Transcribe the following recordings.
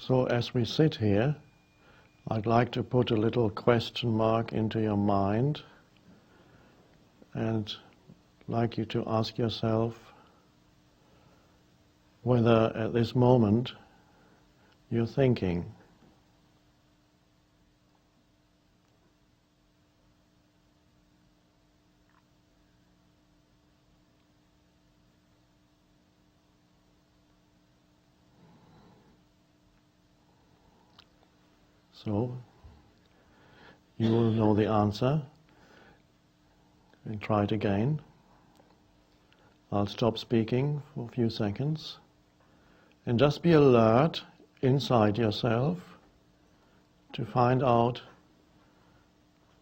So as we sit here, I'd like to put a little question mark into your mind and like you to ask yourself whether at this moment you're thinking. So, you will know the answer, and try it again. I'll stop speaking for a few seconds, and just be alert inside yourself to find out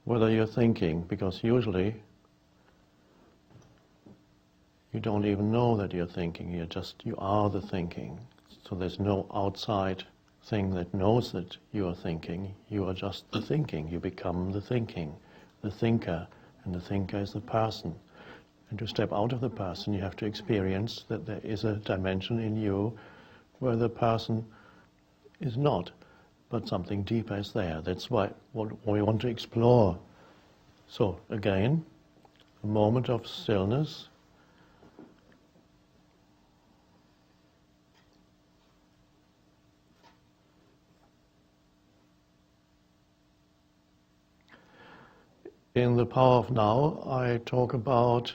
whether you're thinking, because usually you don't even know that you're thinking, you are the thinking. So there's no outside thing that knows that you are thinking, you are just the thinking, you become the thinking, the thinker, and the thinker is the person. And to step out of the person, you have to experience that there is a dimension in you where the person is not, but something deeper is there. That's what we want to explore. So again, a moment of stillness. In the Power of Now, I talk about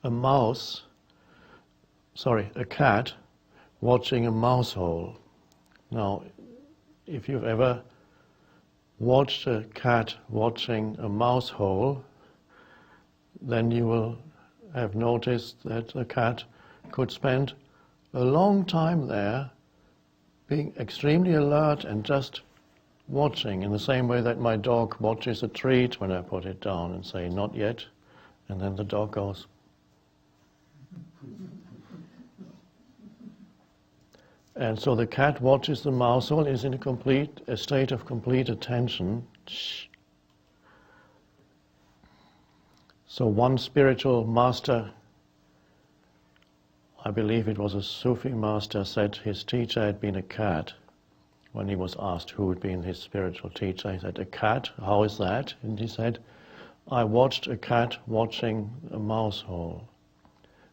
a cat watching a mouse hole. Now, if you've ever watched a cat watching a mouse hole, then you will have noticed that the cat could spend a long time there being extremely alert and just watching, in the same way that my dog watches a treat when I put it down and say, not yet, and then the dog goes. And so the cat watches the mouse hole, is in a state of complete attention. So one spiritual master, I believe it was a Sufi master, said his teacher had been a cat. When he was asked who would be his spiritual teacher, he said, a cat, how is that? And he said, I watched a cat watching a mouse hole.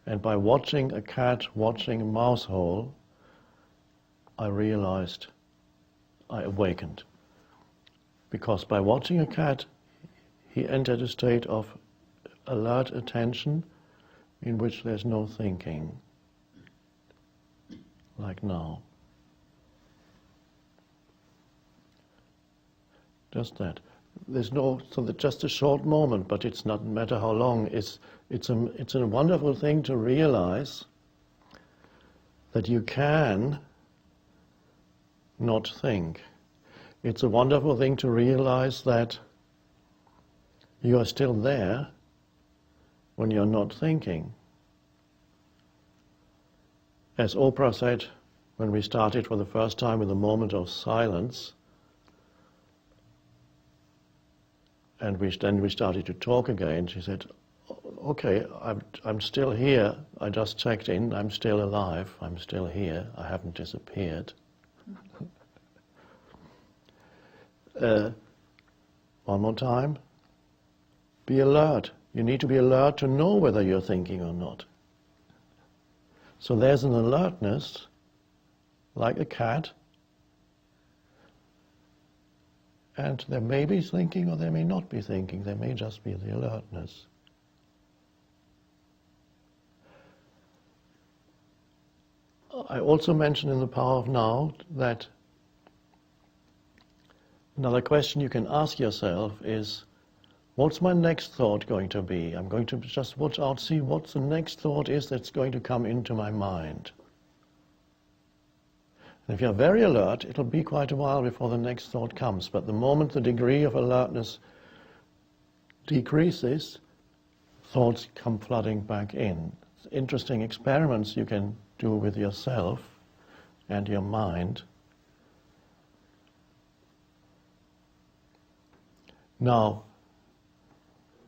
And by watching a cat watching a mouse hole, I realized I awakened. Because by watching a cat, he entered a state of alert attention in which there's no thinking, like now. Just that. Just a short moment, but it's not matter how long. It's a wonderful thing to realize that you can not think. It's a wonderful thing to realize that you are still there when you're not thinking. As Oprah said when we started for the first time with a moment of silence, and then we started to talk again, she said, okay, I'm still here, I just checked in, I'm still alive, I'm still here, I haven't disappeared. One more time. Be alert. You need to be alert to know whether you're thinking or not. So there's an alertness, like a cat, and there may be thinking or there may not be thinking, there may just be the alertness. I also mentioned in the Power of Now that another question you can ask yourself is, what's my next thought going to be? I'm going to just watch out, see what the next thought is that's going to come into my mind. And if you're very alert, it'll be quite a while before the next thought comes. But the moment the degree of alertness decreases, thoughts come flooding back in. It's interesting experiments you can do with yourself and your mind. Now,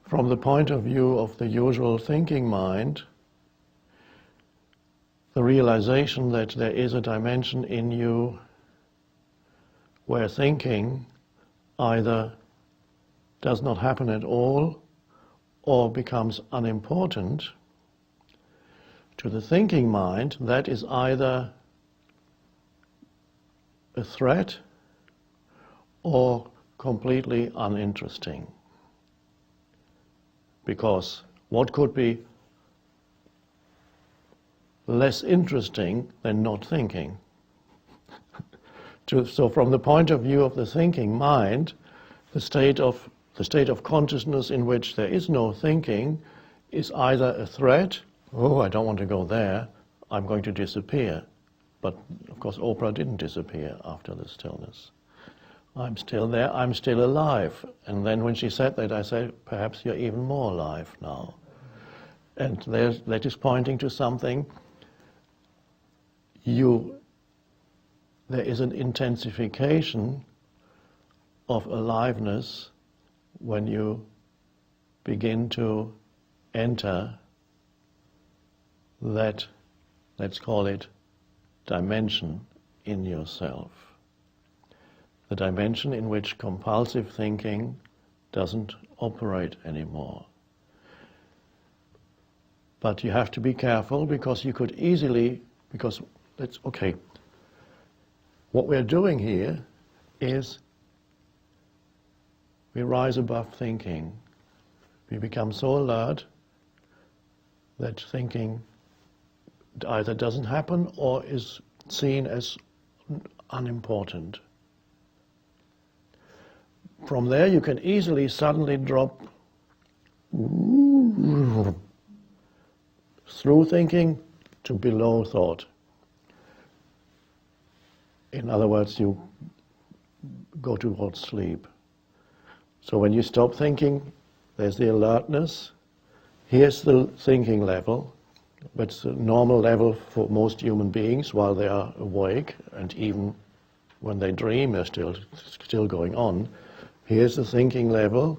from the point of view of the usual thinking mind, the realization that there is a dimension in you where thinking either does not happen at all or becomes unimportant, to the thinking mind, that is either a threat or completely uninteresting. Because what could be less interesting than not thinking? So from the point of view of the thinking mind, the state of consciousness in which there is no thinking is either a threat, oh, I don't want to go there, I'm going to disappear. But of course Oprah didn't disappear after the stillness. I'm still there, I'm still alive. And then when she said that, I said, perhaps you're even more alive now. And that is pointing to something. There is an intensification of aliveness when you begin to enter that, let's call it, dimension in yourself. The dimension in which compulsive thinking doesn't operate anymore. But you have to be careful, because you could easily, what we're doing here is we rise above thinking. We become so alert that thinking either doesn't happen or is seen as unimportant. From there you can easily suddenly drop through thinking to below thought. In other words, you go towards sleep. So when you stop thinking, there's the alertness. Here's the thinking level. It's a normal level for most human beings while they are awake, and even when they dream, they're still going on. Here's the thinking level.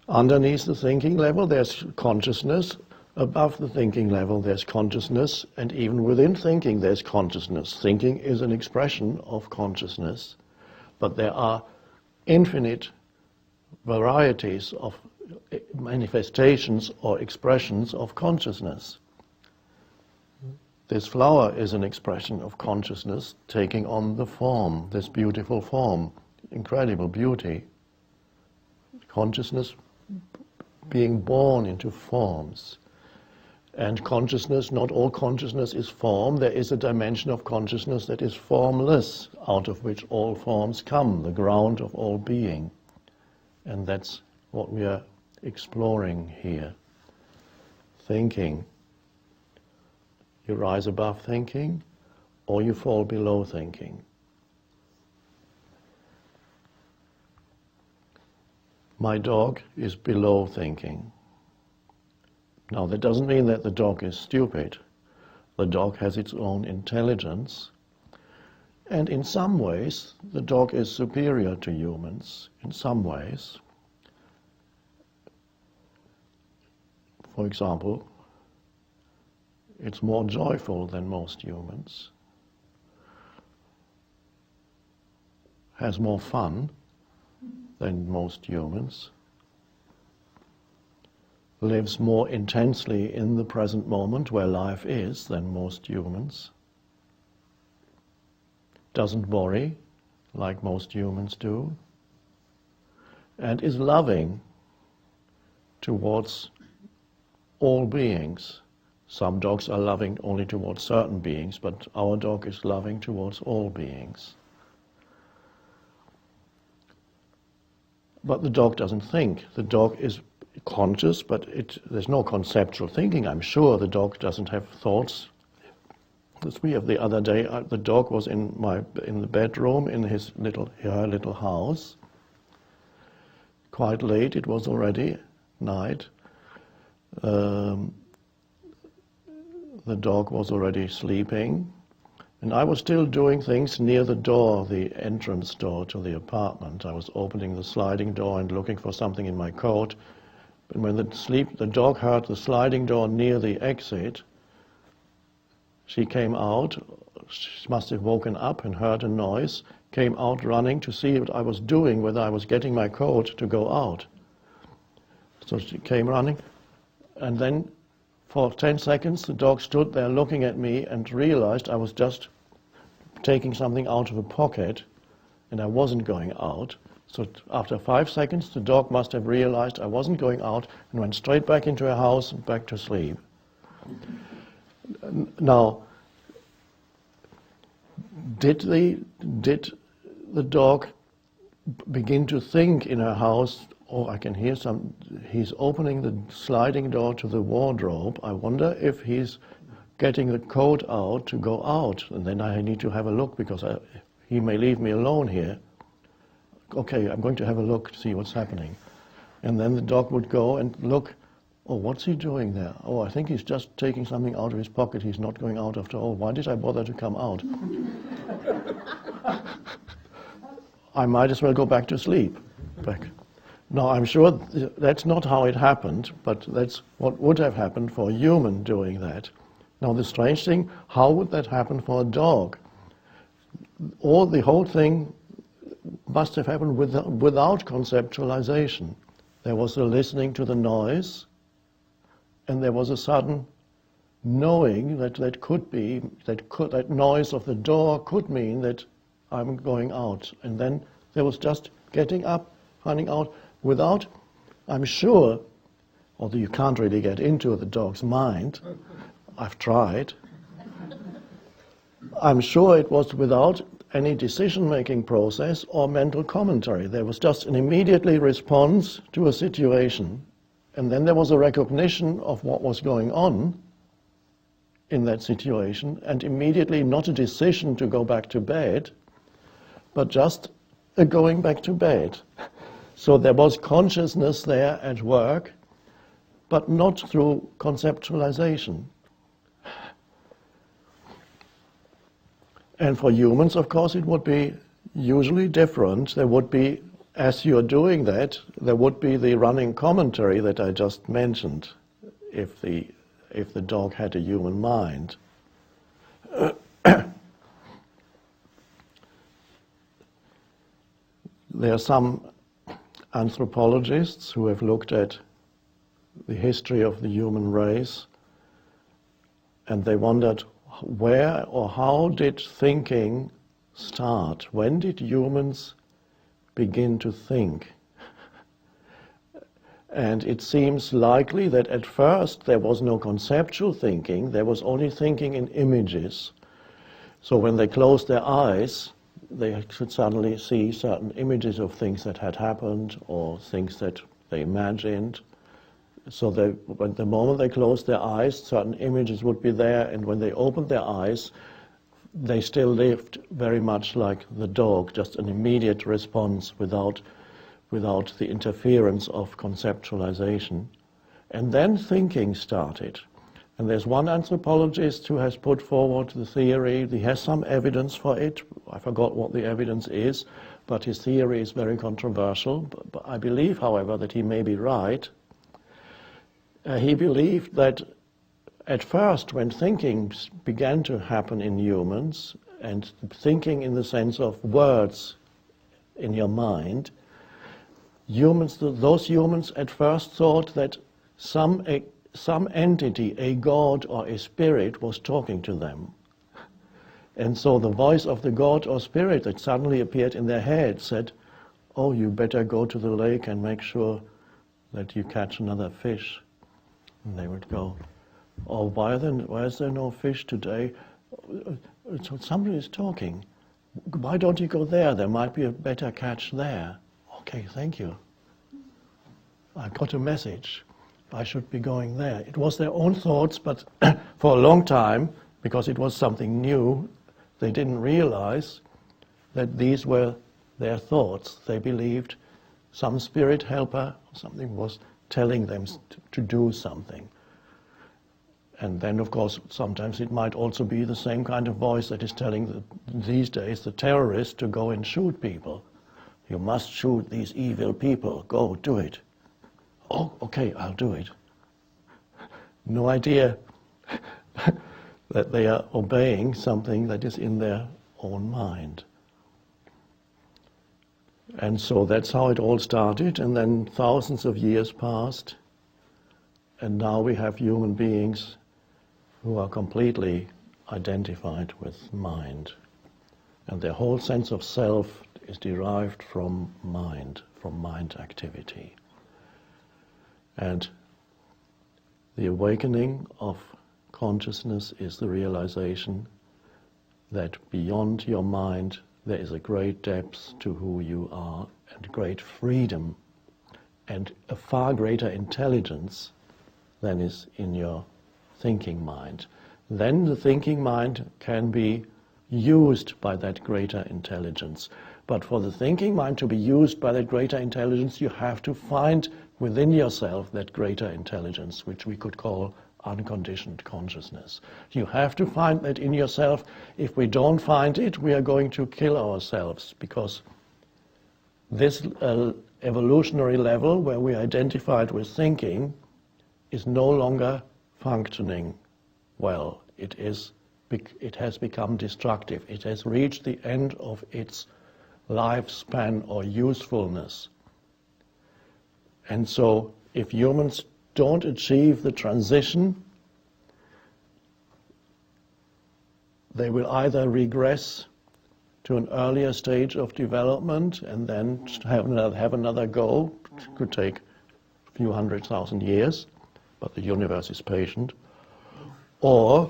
Underneath the thinking level, there's consciousness. Above the thinking level, there's consciousness, and even within thinking, there's consciousness. Thinking is an expression of consciousness, but there are infinite varieties of manifestations or expressions of consciousness. This flower is an expression of consciousness taking on the form, this beautiful form, incredible beauty. Consciousness being born into forms. And consciousness, not all consciousness is form. There is a dimension of consciousness that is formless, out of which all forms come, the ground of all being. And that's what we are exploring here. Thinking. You rise above thinking, or you fall below thinking. My dog is below thinking. Now, that doesn't mean that the dog is stupid. The dog has its own intelligence, and in some ways, the dog is superior to humans, in some ways. For example, it's more joyful than most humans, has more fun than most humans, lives more intensely in the present moment where life is than most humans, doesn't worry like most humans do, and is loving towards all beings. Some dogs are loving only towards certain beings, but our dog is loving towards all beings. But the dog doesn't think. The dog is conscious, but there's no conceptual thinking. I'm sure the dog doesn't have thoughts. As we have the other day, the dog was in the bedroom in her little house. Quite late, it was already night. The dog was already sleeping, and I was still doing things near the door, the entrance door to the apartment. I was opening the sliding door and looking for something in my coat. But when the dog heard the sliding door near the exit, she came out. She must have woken up and heard a noise, came out running to see what I was doing, whether I was getting my coat to go out. So she came running, and then for 10 seconds the dog stood there looking at me and realized I was just taking something out of a pocket and I wasn't going out. So after 5 seconds the dog must have realized I wasn't going out and went straight back into her house and back to sleep. Now, did the dog begin to think in her house, oh, I can hear he's opening the sliding door to the wardrobe. I wonder if he's getting the coat out to go out, and then I need to have a look because he may leave me alone here. Okay, I'm going to have a look to see what's happening. And then the dog would go and look, oh, what's he doing there? Oh, I think he's just taking something out of his pocket. He's not going out after all. Why did I bother to come out? I might as well go back to sleep. Now, I'm sure that's not how it happened, but that's what would have happened for a human doing that. Now, the strange thing, how would that happen for a dog? Or the whole thing must have happened without conceptualization. There was a listening to the noise, and there was a sudden knowing that that noise of the door could mean that I'm going out. And then there was just getting up, running out, without, I'm sure, although you can't really get into the dog's mind, I've tried, I'm sure it was without any decision-making process or mental commentary. There was just an immediately response to a situation, and then there was a recognition of what was going on in that situation, and immediately not a decision to go back to bed, but just a going back to bed. So there was consciousness there at work, but not through conceptualization. And for humans, of course, it would be usually different. There would be, as you're doing that, there would be the running commentary that I just mentioned, if the dog had a human mind. There are some anthropologists who have looked at the history of the human race, and they wondered where or how did thinking start? When did humans begin to think? And it seems likely that at first there was no conceptual thinking, there was only thinking in images. So when they closed their eyes, they could suddenly see certain images of things that had happened or things that they imagined. So at the moment they closed their eyes, certain images would be there, and when they opened their eyes, they still lived very much like the dog, just an immediate response without the interference of conceptualization. And then thinking started. And there's one anthropologist who has put forward the theory, he has some evidence for it, I forgot what the evidence is, but his theory is very controversial. But I believe, however, that he may be right. He believed that at first, when thinking began to happen in humans, and thinking in the sense of words in your mind, those humans at first thought that some entity, a god or a spirit, was talking to them. And so the voice of the god or spirit that suddenly appeared in their head said, oh, you better go to the lake and make sure that you catch another fish. And they would go, oh, why is there no fish today? So somebody is talking. Why don't you go there? There might be a better catch there. Okay, thank you. I got a message. I should be going there. It was their own thoughts, but for a long time, because it was something new, they didn't realize that these were their thoughts. They believed some spirit helper, something was telling them to do something. And then, of course, sometimes it might also be the same kind of voice that is telling these days the terrorists to go and shoot people. You must shoot these evil people. Go, do it. Oh, okay, I'll do it. No idea that they are obeying something that is in their own mind. And so that's how it all started, and then thousands of years passed, and now we have human beings who are completely identified with mind. And their whole sense of self is derived from mind activity. And the awakening of consciousness is the realization that beyond your mind there is a great depth to who you are, and great freedom, and a far greater intelligence than is in your thinking mind. Then the thinking mind can be used by that greater intelligence. But for the thinking mind to be used by that greater intelligence, you have to find within yourself that greater intelligence, which we could call unconditioned consciousness. You have to find that in yourself. If we don't find it, we are going to kill ourselves, because this evolutionary level where we identified with thinking is no longer functioning well. It has become destructive. It has reached the end of its lifespan or usefulness. And so if humans don't achieve the transition, they will either regress to an earlier stage of development and then have another go. It could take a few 100,000 years, but the universe is patient. Or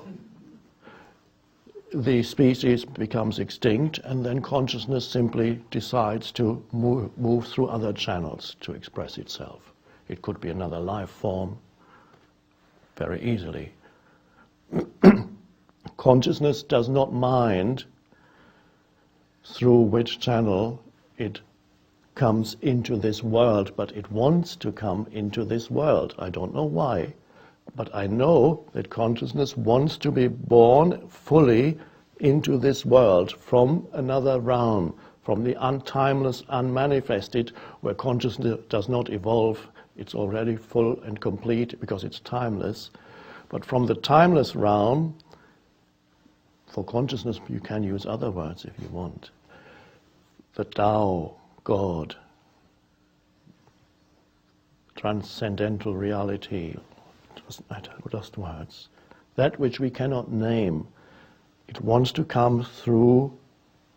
the species becomes extinct, and then consciousness simply decides to move through other channels to express itself. It could be another life form very easily. Consciousness does not mind through which channel it comes into this world, but it wants to come into this world. I don't know why, but I know that consciousness wants to be born fully into this world from another realm, from the untimeless, unmanifested, where consciousness does not evolve. It's already full and complete because it's timeless. But from the timeless realm, for consciousness you can use other words if you want. The Tao, God, transcendental reality, doesn't matter, just words. That which we cannot name, it wants to come through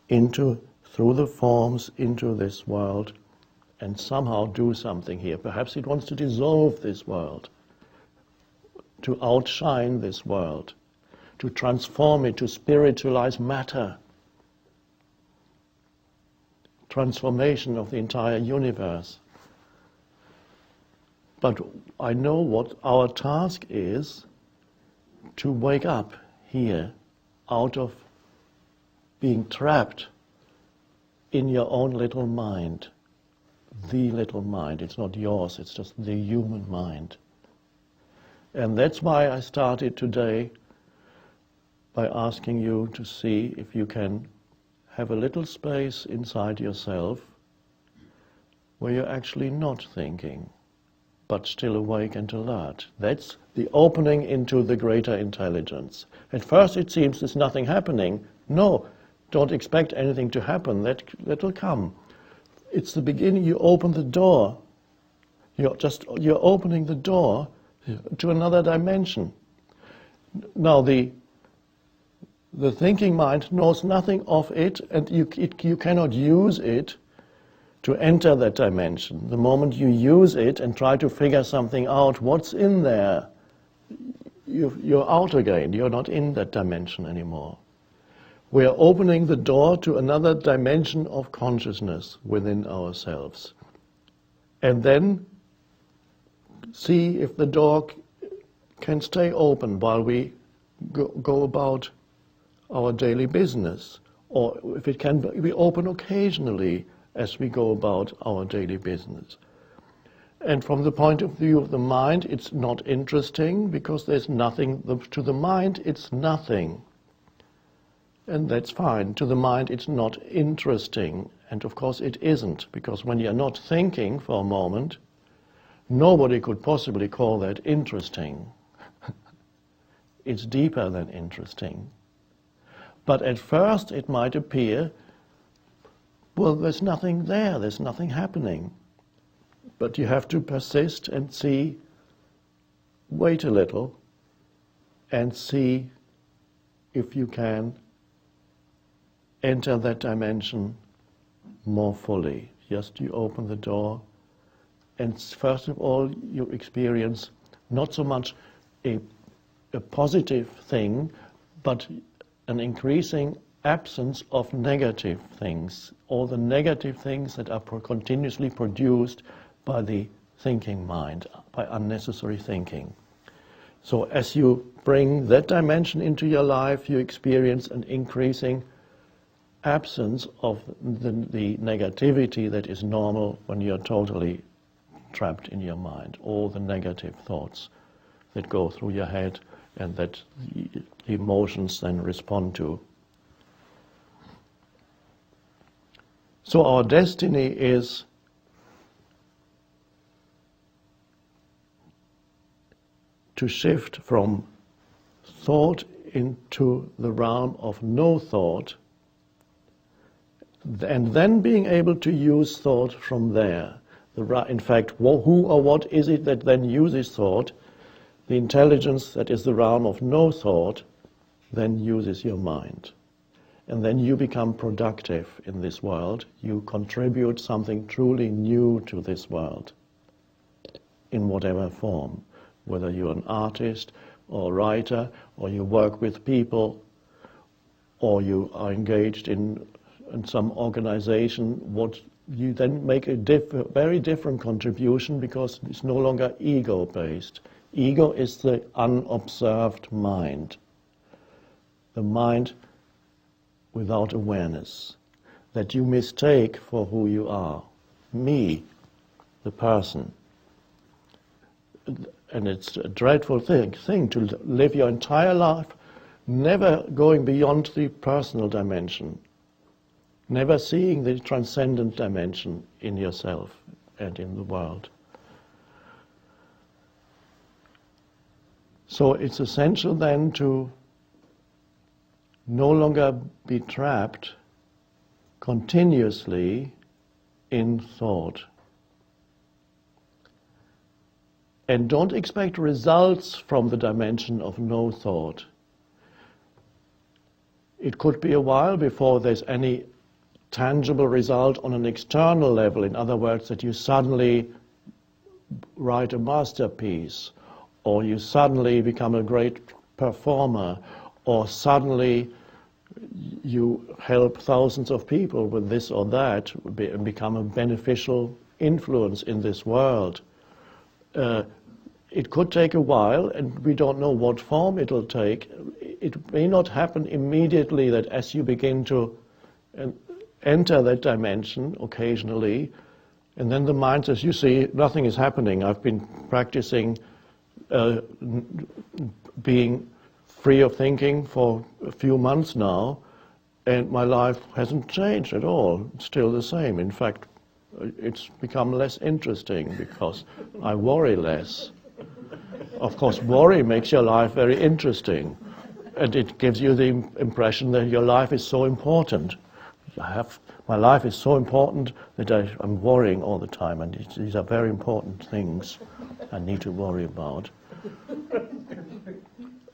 the forms into this world and somehow do something here. Perhaps it wants to dissolve this world, to outshine this world, to transform it, to spiritualize matter. Transformation of the entire universe. But I know what our task is: to wake up here out of being trapped in your own little mind. The little mind. It's not yours, it's just the human mind. And that's why I started today by asking you to see if you can have a little space inside yourself where you're actually not thinking, but still awake and alert. That's the opening into the greater intelligence. At first it seems there's nothing happening. No, don't expect anything to happen. That'll come. It's the beginning. You open the door. You're opening the door to another dimension. Now the thinking mind knows nothing of it, and you cannot use it to enter that dimension. The moment you use it and try to figure something out, what's in there, you're out again. You're not in that dimension anymore. We are opening the door to another dimension of consciousness within ourselves. And then see if the door can stay open while we go about our daily business, or if it can be open occasionally as we go about our daily business. And from the point of view of the mind, it's not interesting because there's nothing. To the mind, it's nothing. And that's fine. To the mind, it's not interesting. And of course it isn't, because when you're not thinking for a moment, nobody could possibly call that interesting. It's deeper than interesting. But at first it might appear well, there's nothing there, there's nothing happening. But you have to persist and see, wait a little, and see if you can enter that dimension more fully. Just you open the door, and first of all you experience not so much a positive thing, but an increasing absence of negative things, all the negative things that are continuously produced by the thinking mind, by unnecessary thinking. So as you bring that dimension into your life, you experience an increasing absence of the negativity that is normal when you're totally trapped in your mind, all the negative thoughts that go through your head and that the emotions then respond to. So our destiny is to shift from thought into the realm of no thought, and then being able to use thought from there. In fact, who or what is it that then uses thought? The intelligence that is the realm of no thought then uses your mind. And then you become productive in this world. You contribute something truly new to this world, in whatever form. Whether you're an artist or a writer, or you work with people, or you are engaged in some organization, you then make a very different contribution, because it's no longer ego-based. Ego is the unobserved mind, the mind without awareness, that you mistake for who you are, me, the person. And it's a dreadful thing to live your entire life never going beyond the personal dimension, never seeing the transcendent dimension in yourself and in the world. So it's essential then to no longer be trapped continuously in thought. And don't expect results from the dimension of no thought. It could be a while before there's any tangible result on an external level. In other words, that you suddenly write a masterpiece, or you suddenly become a great performer, or suddenly you help thousands of people with this or that, and become a beneficial influence in this world. It could take a while, and we don't know what form it'll take. It may not happen immediately, that as you begin to enter that dimension occasionally, and then the mind says, you see, nothing is happening. I've been practicing being free of thinking for a few months now, and my life hasn't changed at all. It's still the same. In fact, it's become less interesting because I worry less. Of course, worry makes your life very interesting, and it gives you the impression that your life is so important. My life is so important that I'm worrying all the time, and these are very important things I need to worry about.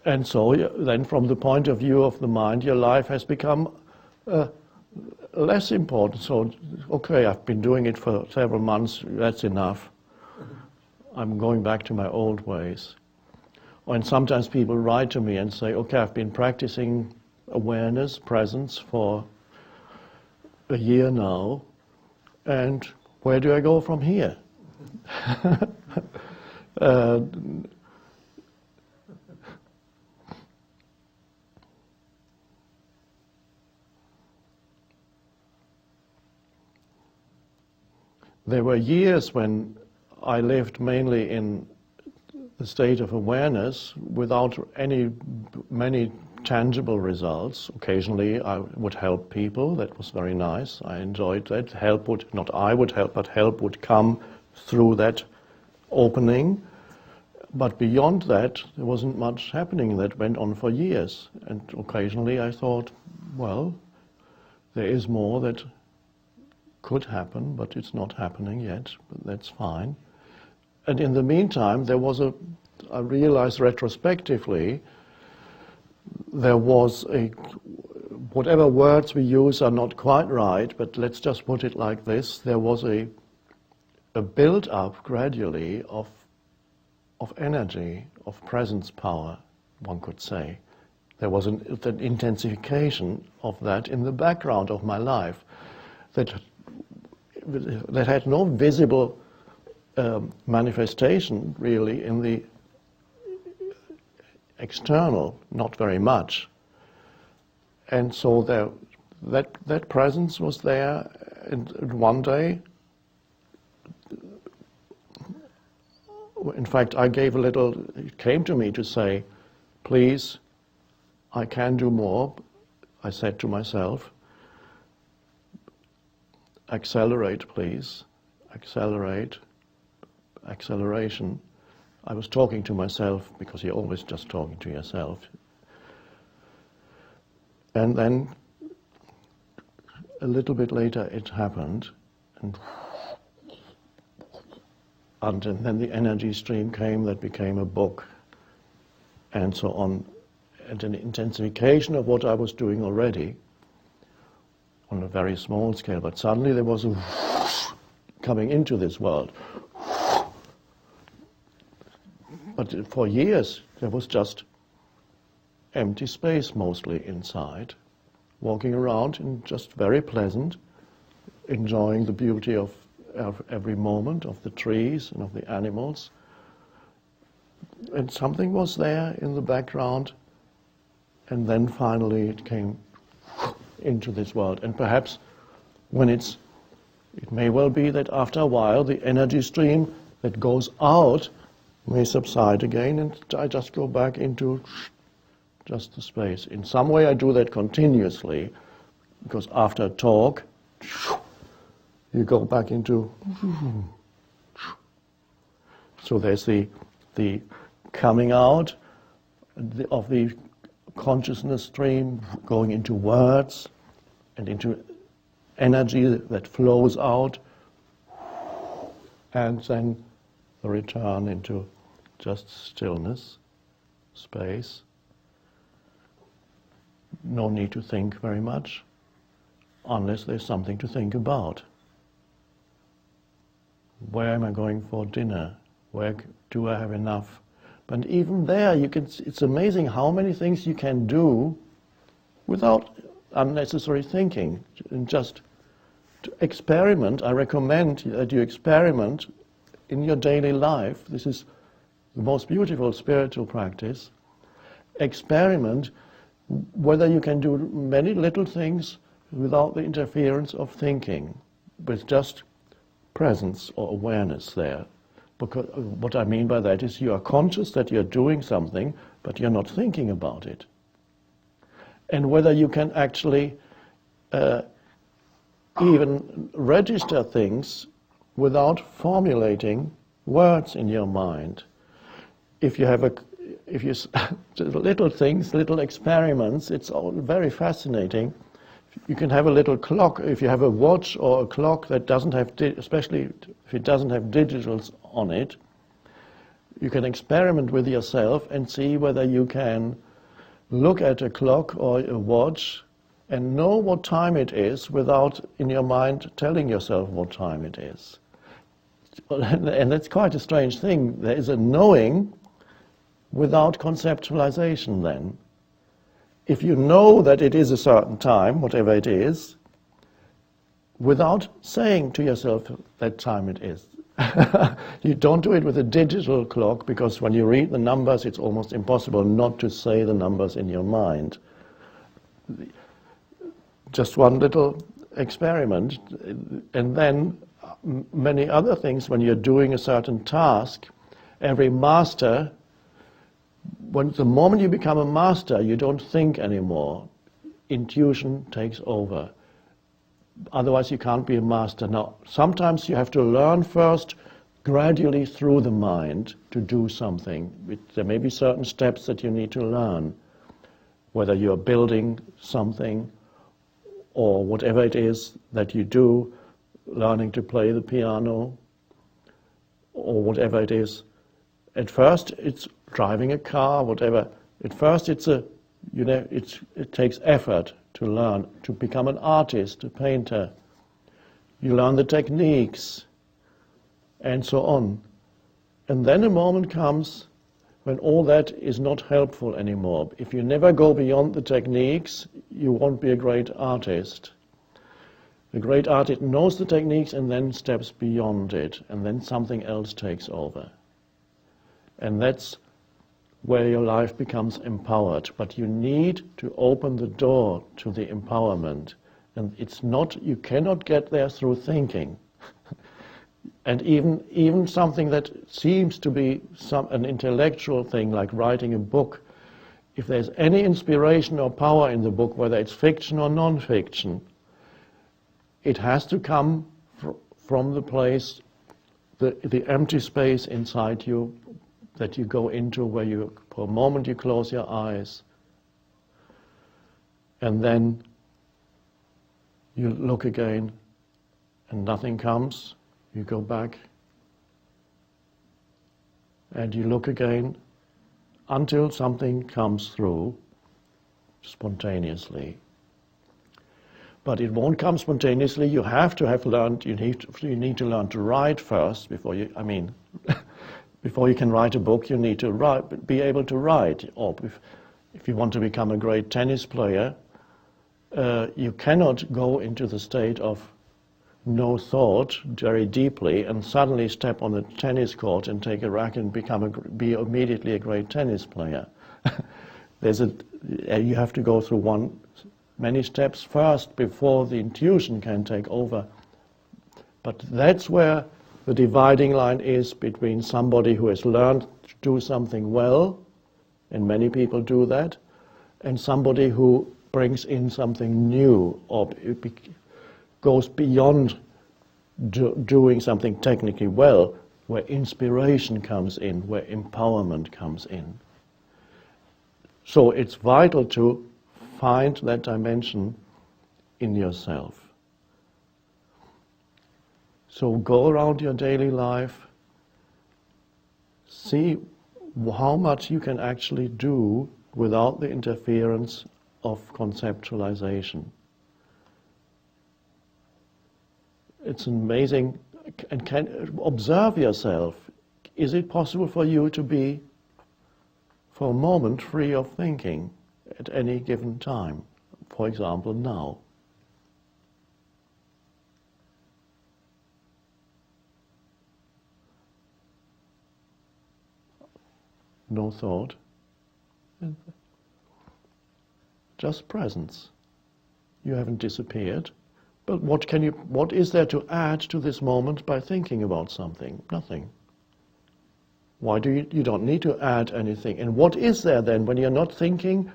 And so then from the point of view of the mind, your life has become less important. So, okay, I've been doing it for several months, that's enough. I'm going back to my old ways. And sometimes people write to me and say, okay, I've been practicing awareness, presence for a year now, and where do I go from here? There were years when I lived mainly in the state of awareness without many tangible results. Occasionally I would help people, that was very nice, I enjoyed that. Help would, not I would help, but help would come through that opening. But beyond that, there wasn't much happening. That went on for years. And occasionally I thought, well, there is more that could happen, but it's not happening yet, but that's fine. And in the meantime, I realized retrospectively, there was whatever words we use are not quite right, but let's just put it like this, there was a build-up gradually of energy, of presence power, one could say. There was an intensification of that in the background of my life that had no visible manifestation really in the external, not very much. And so that presence was there, and one day, in fact, it came to me to say, please, I can do more, I said to myself, accelerate please, acceleration. I was talking to myself because you're always just talking to yourself. And then a little bit later it happened, and then the energy stream came that became a book, and so on, and an intensification of what I was doing already on a very small scale, but suddenly there was a coming into this world. But for years there was just empty space mostly inside, walking around and just very pleasant, enjoying the beauty of every moment, of the trees and of the animals. And something was there in the background, and then finally it came into this world. And perhaps it may well be that after a while the energy stream that goes out may subside again, and I just go back into just the space. In some way I do that continuously, because after a talk, you go back into... So there's the coming out of the consciousness stream, going into words and into energy that flows out, and then the return into just stillness, space. No need to think very much, unless there's something to think about. Where am I going for dinner? Where do I have enough? But even there, it's amazing how many things you can do without unnecessary thinking. And just to experiment, I recommend that you experiment in your daily life. This is the most beautiful spiritual practice. Experiment whether you can do many little things without the interference of thinking, with just presence or awareness there. Because what I mean by that is you are conscious that you're doing something, but you're not thinking about it. And whether you can actually even register things without formulating words in your mind. Little things, little experiments, it's all very fascinating. You can have a little clock, if you have a watch or a clock that doesn't have, especially if it doesn't have digitals on it, you can experiment with yourself and see whether you can look at a clock or a watch and know what time it is without, in your mind, telling yourself what time it is. And that's quite a strange thing. There is a knowing without conceptualization then. If you know that it is a certain time, whatever it is, without saying to yourself that time it is. You don't do it with a digital clock, because when you read the numbers, it's almost impossible not to say the numbers in your mind. Just one little experiment, and then many other things. When you're doing a certain task, every master, the moment you become a master, you don't think anymore. Intuition takes over. Otherwise you can't be a master. Now, sometimes you have to learn first, gradually through the mind, to do something. There may be certain steps that you need to learn, whether you're building something or whatever it is that you do. learning to play the piano or whatever it is. At first it's driving a car, whatever. At first it takes effort to learn, to become an artist, a painter. You learn the techniques and so on. And then a moment comes when all that is not helpful anymore. If you never go beyond the techniques, you won't be a great artist. The great artist knows the techniques and then steps beyond it, and then something else takes over. And that's where your life becomes empowered. But you need to open the door to the empowerment. And it's not, you cannot get there through thinking. And even something that seems to be an intellectual thing, like writing a book, if there's any inspiration or power in the book, whether it's fiction or non-fiction, it has to come from the place, the empty space inside you that you go into, where you, for a moment, you close your eyes, and then you look again, and nothing comes. You go back, and you look again, until something comes through spontaneously. But it won't come spontaneously. You have to have learned, you need to learn to write first before you, before you can write a book, you need to be able to write. Or if you want to become a great tennis player, you cannot go into the state of no thought very deeply and suddenly step on a tennis court and take a racket and be immediately a great tennis player. You have to go through many steps first before the intuition can take over. But that's where the dividing line is between somebody who has learned to do something well, and many people do that, and somebody who brings in something new or goes beyond doing something technically well, where inspiration comes in, where empowerment comes in. So it's vital to find that dimension in yourself. So go around your daily life, see how much you can actually do without the interference of conceptualization. It's amazing, and observe yourself. Is it possible for you to be, for a moment, free of thinking at any given time? For example, now. No thought. Just presence. You haven't disappeared. But what is there to add to this moment by thinking about something? Nothing. Why do you don't need to add anything. And what is there then when you're not thinking?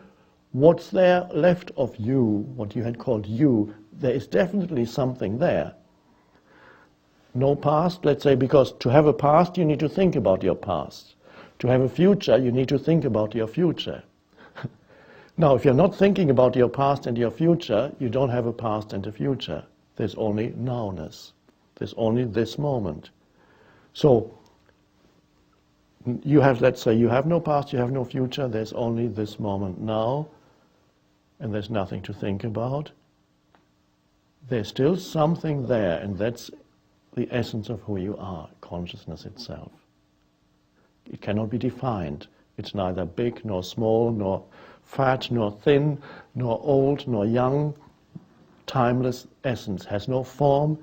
What's there left of you, what you had called you? There is definitely something there. No past, let's say, because to have a past you need to think about your past. To have a future you need to think about your future. Now, if you're not thinking about your past and your future, you don't have a past and a future. There's only nowness. There's only this moment. So, you have, let's say, you have no past, you have no future, there's only this moment now, and there's nothing to think about. There's still something there, and that's the essence of who you are, consciousness itself. It cannot be defined. It's neither big nor small, nor fat, nor thin, nor old, nor young. Timeless essence, has no form.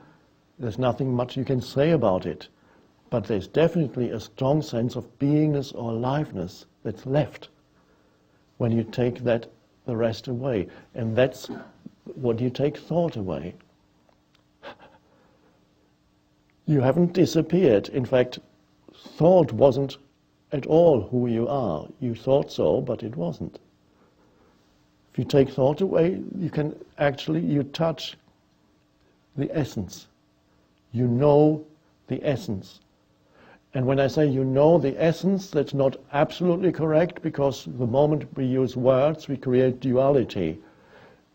There's nothing much you can say about it. But there's definitely a strong sense of beingness or aliveness that's left when you take the rest away. And that's when you take thought away. You haven't disappeared. In fact, thought wasn't at all who you are. You thought so, but it wasn't. If you take thought away, you touch the essence. You know the essence. And when I say you know the essence, that's not absolutely correct, because the moment we use words, we create duality.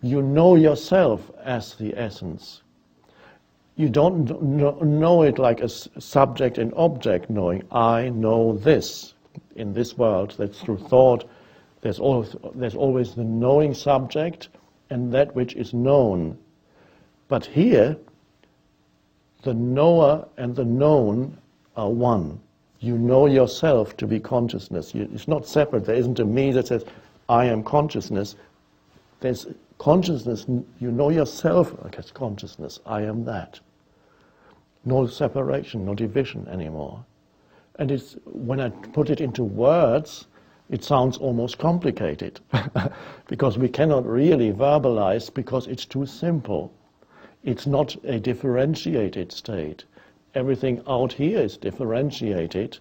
You know yourself as the essence. you don't know it like a subject and object knowing. I know this. In this world, that's through thought, there's always the knowing subject and that which is known. But here, the knower and the known are one. You know yourself to be consciousness. It's not separate. There isn't a me that says, I am consciousness. There's consciousness. You know yourself as consciousness. I am that. No separation, no division anymore. And it's, when I put it into words, it sounds almost complicated because we cannot really verbalize because it's too simple. It's not a differentiated state. Everything out here is differentiated.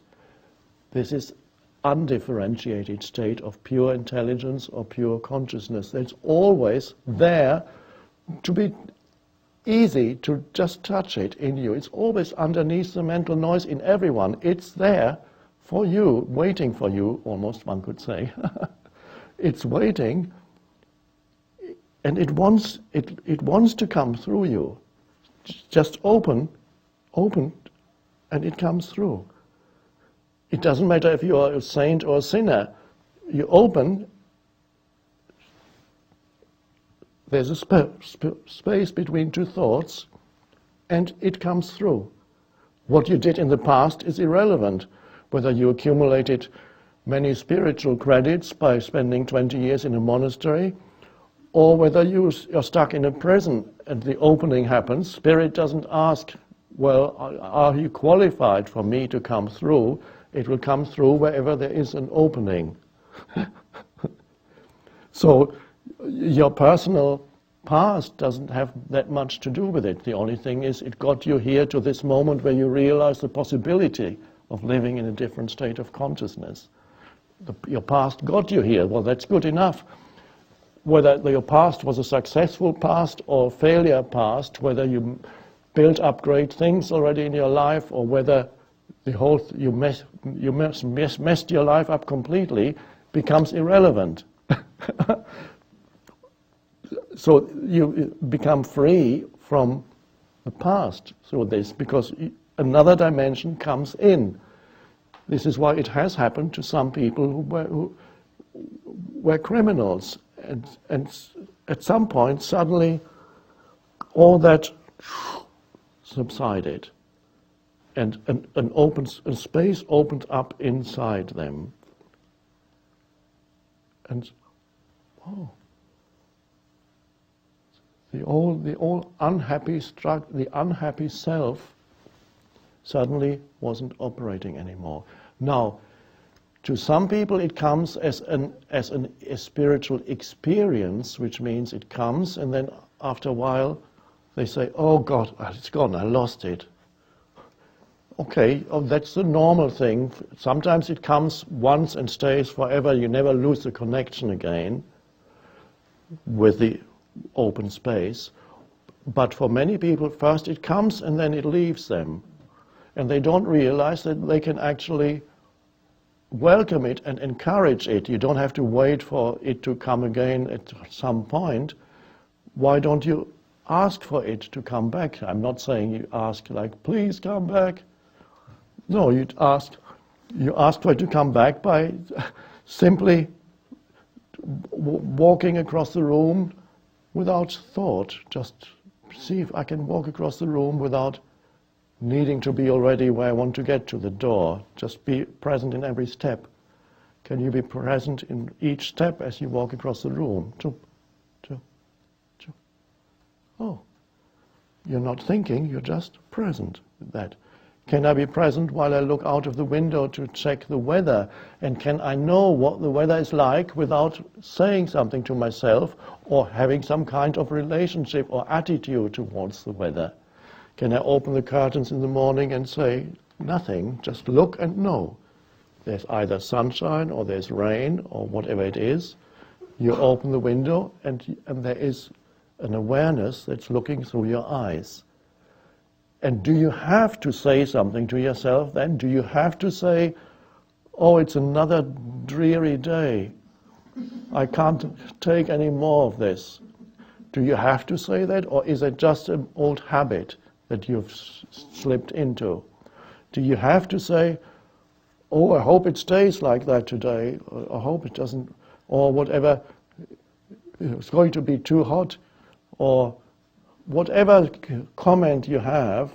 This is undifferentiated state of pure intelligence or pure consciousness. It's always there to be easy to just touch it in you. It's always underneath the mental noise in everyone. It's there for you, waiting for you, almost one could say. It's waiting, and it wants to come through you. Just open, and it comes through. It doesn't matter if you are a saint or a sinner. You open, there's a space between two thoughts, and it comes through. What you did in the past is irrelevant. Whether you accumulated many spiritual credits by spending 20 years in a monastery, or whether you're stuck in a prison and the opening happens, Spirit doesn't ask, well, are you qualified for me to come through? It will come through wherever there is an opening. So your personal past doesn't have that much to do with it. The only thing is it got you here to this moment where you realize the possibility of living in a different state of consciousness. Your past got you here. Well, that's good enough. Whether your past was a successful past or failure past, whether you built up great things already in your life, or whether you messed your life up completely, becomes irrelevant. So you become free from the past through this, because another dimension comes in. This is why it has happened to some people who were criminals, and at some point suddenly all that subsided, and a space opened up inside them, and the all unhappy the unhappy self suddenly wasn't operating anymore. Now, to some people it comes as a spiritual experience, which means it comes, and then after a while they say, oh God, it's gone, I lost it. Okay, that's the normal thing. Sometimes it comes once and stays forever. You never lose the connection again with the open space. But for many people, first it comes and then it leaves them. And they don't realize that they can actually welcome it and encourage it. You don't have to wait for it to come again at some point. Why don't you ask for it to come back? I'm not saying you ask like, please come back. No, you ask for it to come back by simply walking across the room without thought. Just see if I can walk across the room without needing to be already where I want to get to the door. Just be present in every step. Can you be present in each step as you walk across the room? Oh, you're not thinking, you're just present with that. Can I be present while I look out of the window to check the weather? And can I know what the weather is like without saying something to myself or having some kind of relationship or attitude towards the weather? Can I open the curtains in the morning and say nothing, just look and know? There's either sunshine or there's rain or whatever it is. You open the window and there is an awareness that's looking through your eyes. And do you have to say something to yourself then? Do you have to say, oh, it's another dreary day. I can't take any more of this. Do you have to say that? Or is it just an old habit that you've slipped into? Do you have to say, oh, I hope it stays like that today, or I hope it doesn't, or whatever, it's going to be too hot, or whatever comment you have,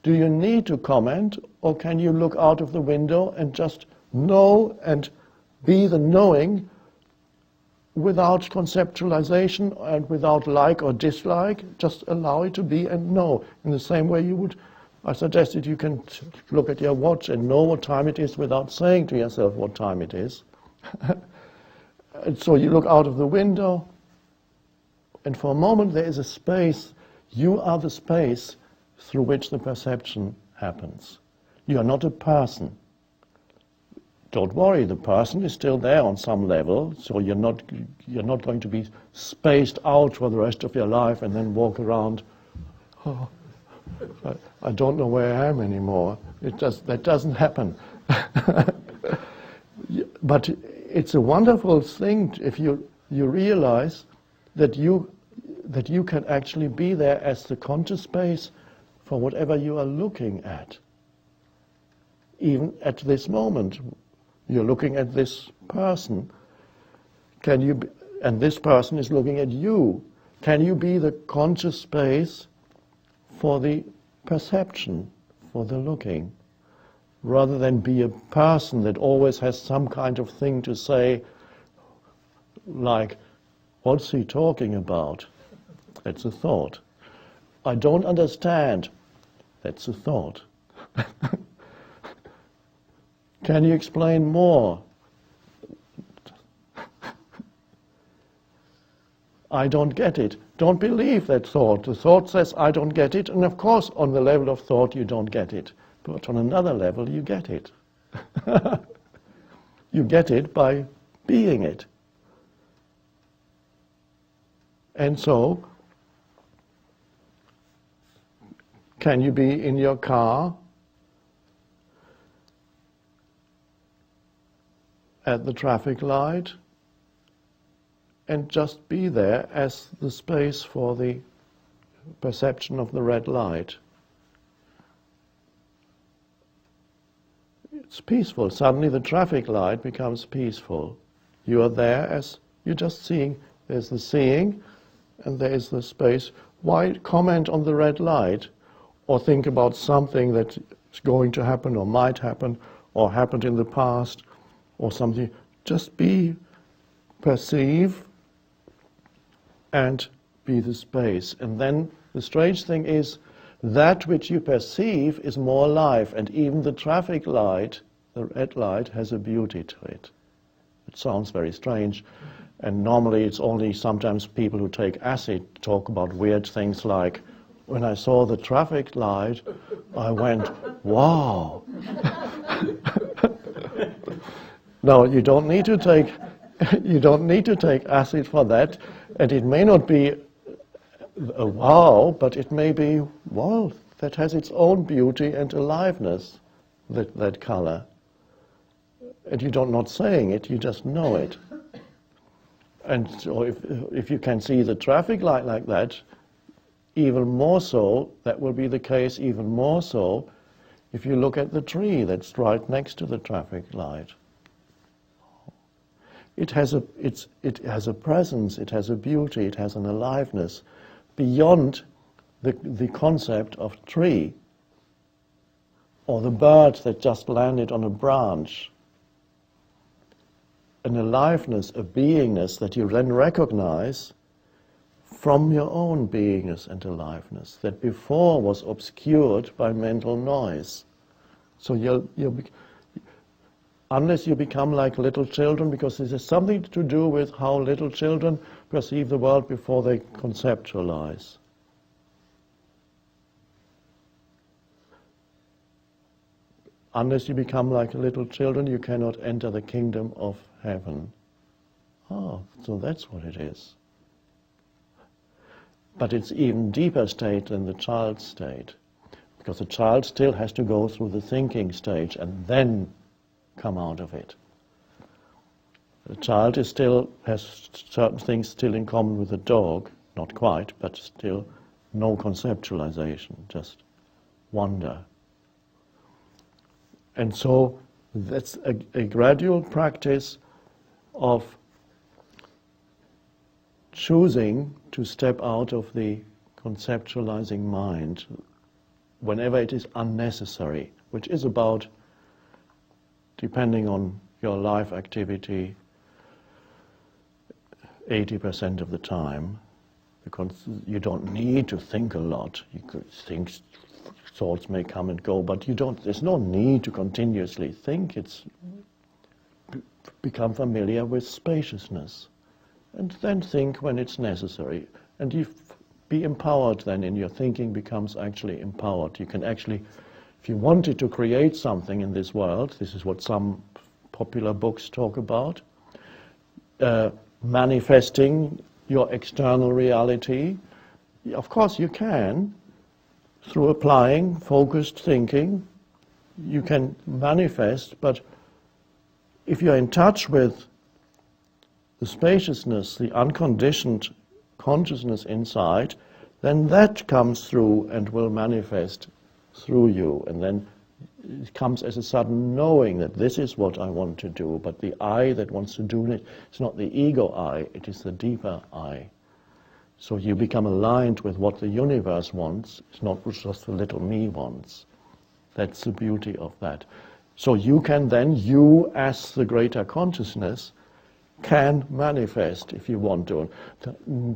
do you need to comment, or can you look out of the window and just know and be the knowing without conceptualization and without like or dislike? Just allow it to be and know. In the same way you would, I suggested you can look at your watch and know what time it is without saying to yourself what time it is. And so you look out of the window, and for a moment there is a space. You are the space through which the perception happens. You are not a person. Don't worry, the person is still there on some level, so you're not going to be spaced out for the rest of your life and then walk around, oh, I don't know where I am anymore. That doesn't happen. But it's a wonderful thing if you realize that you can actually be there as the conscious space for whatever you are looking at. Even at this moment, you're looking at this person. And this person is looking at you. Can you be the conscious space for the perception, for the looking, rather than be a person that always has some kind of thing to say, like, what's he talking about? That's a thought. I don't understand. That's a thought. Can you explain more? I don't get it. Don't believe that thought. The thought says, I don't get it, and of course on the level of thought you don't get it. But on another level you get it. You get it by being it. And so, can you be in your car at the traffic light and just be there as the space for the perception of the red light? It's peaceful. Suddenly the traffic light becomes peaceful. You are there as you're just seeing. There's the seeing and there is the space. Why comment on the red light or think about something that's going to happen or might happen or happened in the past or something? Just be, perceive, and be the space. And then the strange thing is that which you perceive is more alive, and even the traffic light, the red light, has a beauty to it. It sounds very strange, and normally it's only sometimes people who take acid talk about weird things like, when I saw the traffic light, I went, wow. No, you don't need to take acid for that, and it may not be a wow, but it may be, wow, that has its own beauty and aliveness, that color. And you're not saying it, you just know it. And so if you can see the traffic light like that, even more so, that will be the case even more so if you look at the tree that's right next to the traffic light. It has a presence, it has a beauty, it has an aliveness beyond the concept of tree or the bird that just landed on a branch. An aliveness, a beingness that you then recognize from your own beingness and aliveness that before was obscured by mental noise. So unless you become like little children, because this has something to do with how little children perceive the world before they conceptualize. Unless you become like little children, you cannot enter the kingdom of heaven. Oh, so that's what it is. But it's even deeper state than the child state, because the child still has to go through the thinking stage and then come out of it. The child has certain things still in common with the dog, not quite, but still no conceptualization, just wonder. And so that's a gradual practice of choosing to step out of the conceptualizing mind whenever it is unnecessary, which is about, depending on your life activity, 80% of the time. Because you don't need to think a lot. You could think, thoughts may come and go, but there's no need to continuously think. It's become familiar with spaciousness. And then think when it's necessary. And you be empowered then in your thinking becomes actually empowered. You can actually, if you wanted to create something in this world, this is what some popular books talk about, manifesting your external reality, of course you can, through applying focused thinking, you can manifest, but if you're in touch with the spaciousness, the unconditioned consciousness inside, then that comes through and will manifest through you, and then it comes as a sudden knowing that this is what I want to do, but the I that wants to do it, it's not the ego I, it is the deeper I. So you become aligned with what the universe wants, it's not just the little me wants. That's the beauty of that. So you can then, you as the greater consciousness, can manifest if you want to.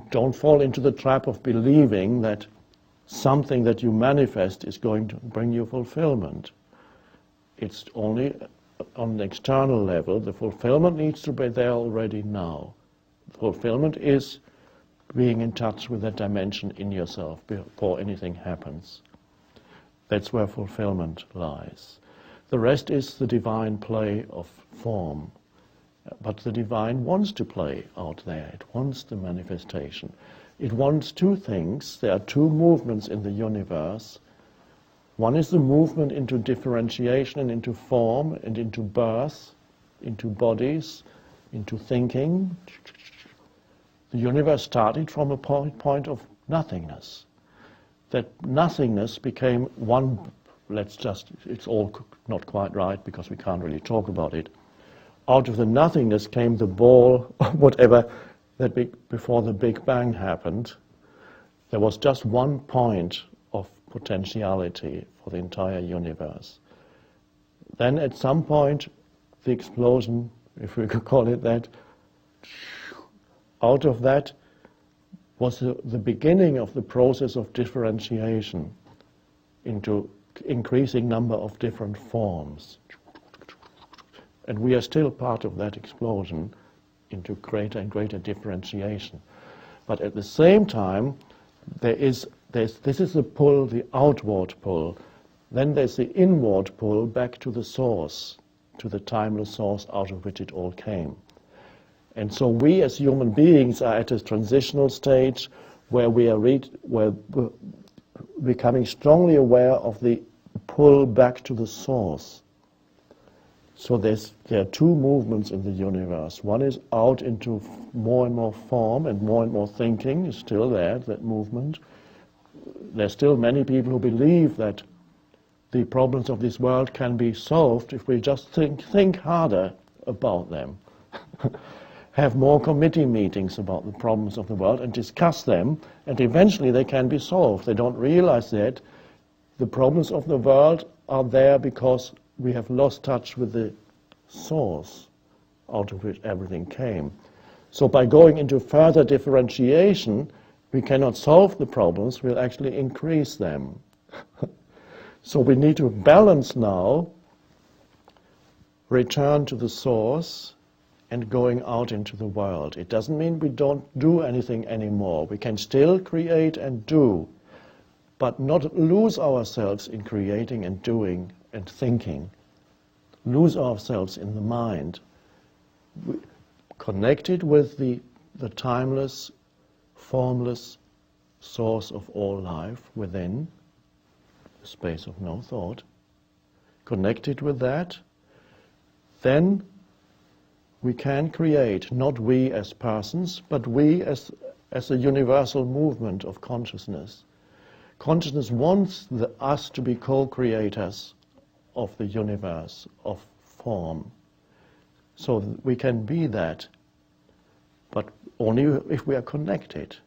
Don't fall into the trap of believing that something that you manifest is going to bring you fulfillment. It's only on an external level. The fulfillment needs to be there already now. Fulfillment is being in touch with that dimension in yourself before anything happens. That's where fulfillment lies. The rest is the divine play of form. But the divine wants to play out there. It wants the manifestation. It wants two things. There are two movements in the universe. One is the movement into differentiation and into form and into birth, into bodies, into thinking. The universe started from a point of nothingness. That nothingness became one, it's all not quite right because we can't really talk about it. Out of the nothingness came the ball, whatever, before the Big Bang happened. There was just one point of potentiality for the entire universe. Then at some point, the explosion, if we could call it that, out of that was the beginning of the process of differentiation into increasing number of different forms. And we are still part of that explosion into greater and greater differentiation. But at the same time, this is the pull, the outward pull. Then there's the inward pull back to the source, to the timeless source out of which it all came. And so we as human beings are at a transitional stage where we're becoming strongly aware of the pull back to the source. So there are two movements in the universe. One is out into more and more form and more thinking is still there, that movement. There's still many people who believe that the problems of this world can be solved if we just think harder about them. Have more committee meetings about the problems of the world and discuss them, and eventually they can be solved. They don't realize that the problems of the world are there because we have lost touch with the source out of which everything came. So by going into further differentiation, we cannot solve the problems, we'll actually increase them. So we need to balance now, return to the source, and going out into the world. It doesn't mean we don't do anything anymore. We can still create and do, but not lose ourselves in creating and doing and thinking. Lose ourselves in the mind. Connected with the timeless, formless source of all life within the space of no thought. Connected with that, then we can create, not we as persons, but we as a universal movement of consciousness, Consciousness wants us to be co-creators of the universe, of form. So we can be that, but only if we are connected.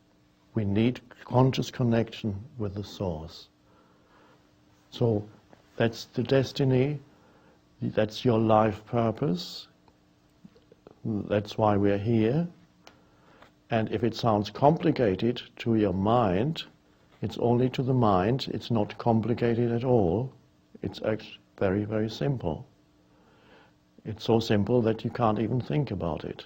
We need conscious connection with the source. So that's the destiny, that's your life purpose, that's why we're here. And if it sounds complicated to your mind, it's only to the mind, it's not complicated at all. It's actually very, very simple. It's so simple that you can't even think about it.